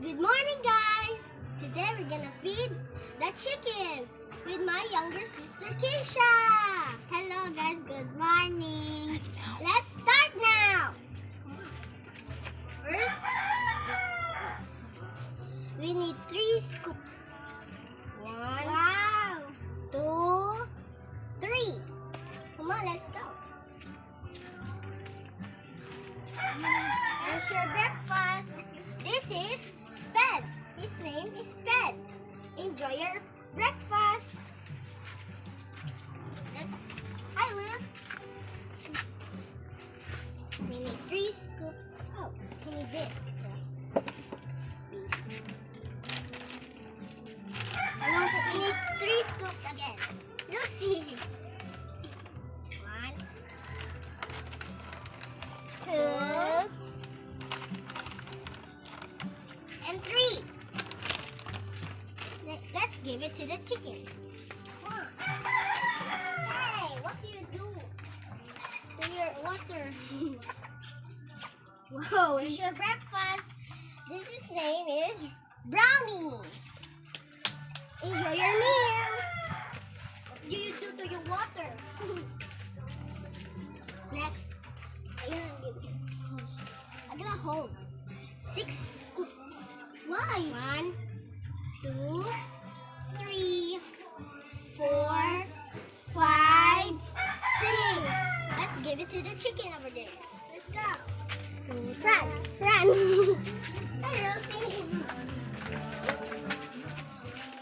Good morning, guys! Today we're gonna feed the chickens with my younger sister, Keisha. Hello, guys. Good morning. Let's start now. First, we need 3 scoops. 1, wow, 2, 3. Come on, let's go. Here's your breakfast. This is Sped. His name is Sped. Enjoy your breakfast. Next, hi Liz. We need 3 scoops. Oh, we need this. We need 3 scoops again. Lucy. 1, 2, and 3. Let's give it to the chicken. Hey, what do you do to your water? Whoa, it's your breakfast. His name is Brownie. Enjoy your meal. What do you do to your water? Next, I'm gonna hold 6 scoops. Why? 1, 2, 3, 4, 5, 6. Let's give it to the chicken over there. Let's go. Run, run. Hi, Rosie.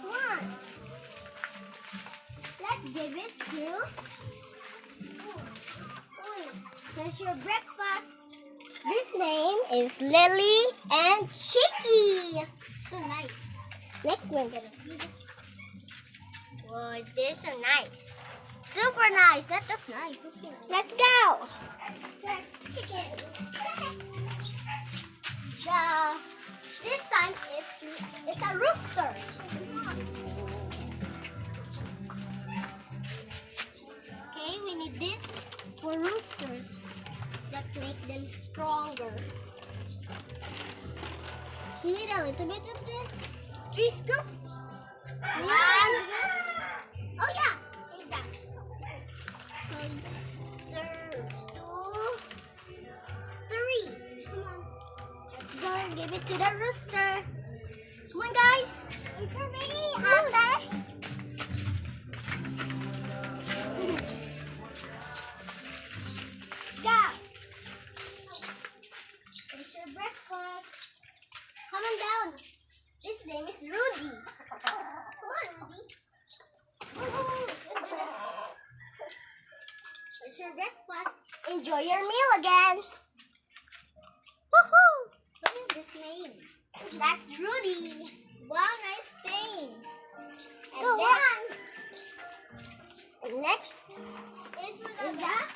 Come on. Let's give it to. Here's your breakfast. His name is Lily and Chicky. So nice. Next one, gonna feed it. Whoa, they're so nice. Super nice, not just nice. Let's go. Next chicken. This time it's a rooster. Okay, we need this for roosters that make them stronger. You need a little bit of this. 3 scoops. 1. Oh yeah. Take that. 2, 3. Come on. Let's go and give it to the rooster. Come on, guys. Wait for me. Okay. Go. It's your breakfast. Come on down. His name is Rudy. Come on, Rudy. It's your breakfast. Enjoy your meal again. Woohoo! What is this name? That's Rudy. Wow, nice name. And next is that.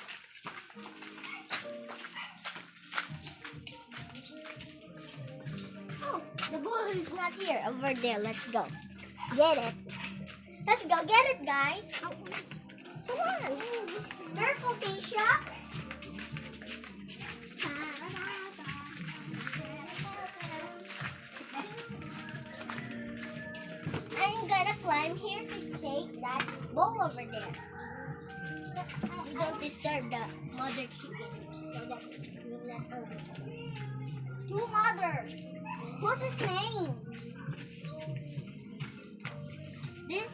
Oh, the ball is not here. Over there. Let's go. Get it. Let's go get it, guys. Come on. Careful, Keisha. I'm gonna climb here to take that ball over there. You don't disturb the mother chicken so that you will not hurt. 2 mother. What's his name? This.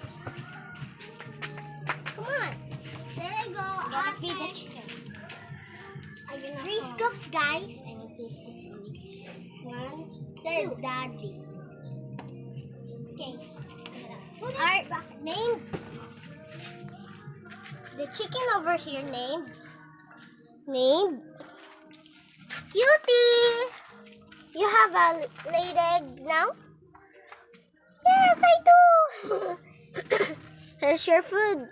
Come on. There I go. Gotta feed the chickens. 3 scoops, guys. I need 2 scoops only. 1. There's Daddy. Okay. Our name. The chicken over here named Cutie. You have a laid egg now? Yes, I do. Here's your food.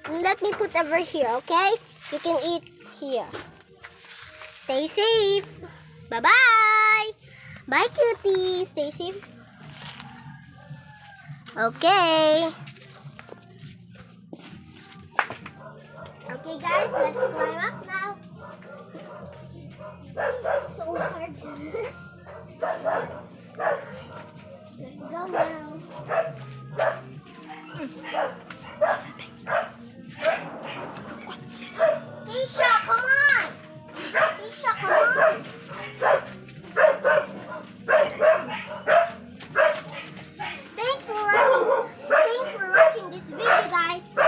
Let me put over here, okay? You can eat here. Stay safe. Bye-bye. Bye, Cutie. Stay safe. Okay. Okay, guys, let's climb up now. So hard. Let's go now. Keisha, come on! Keisha, come on! Thanks for watching this video, guys.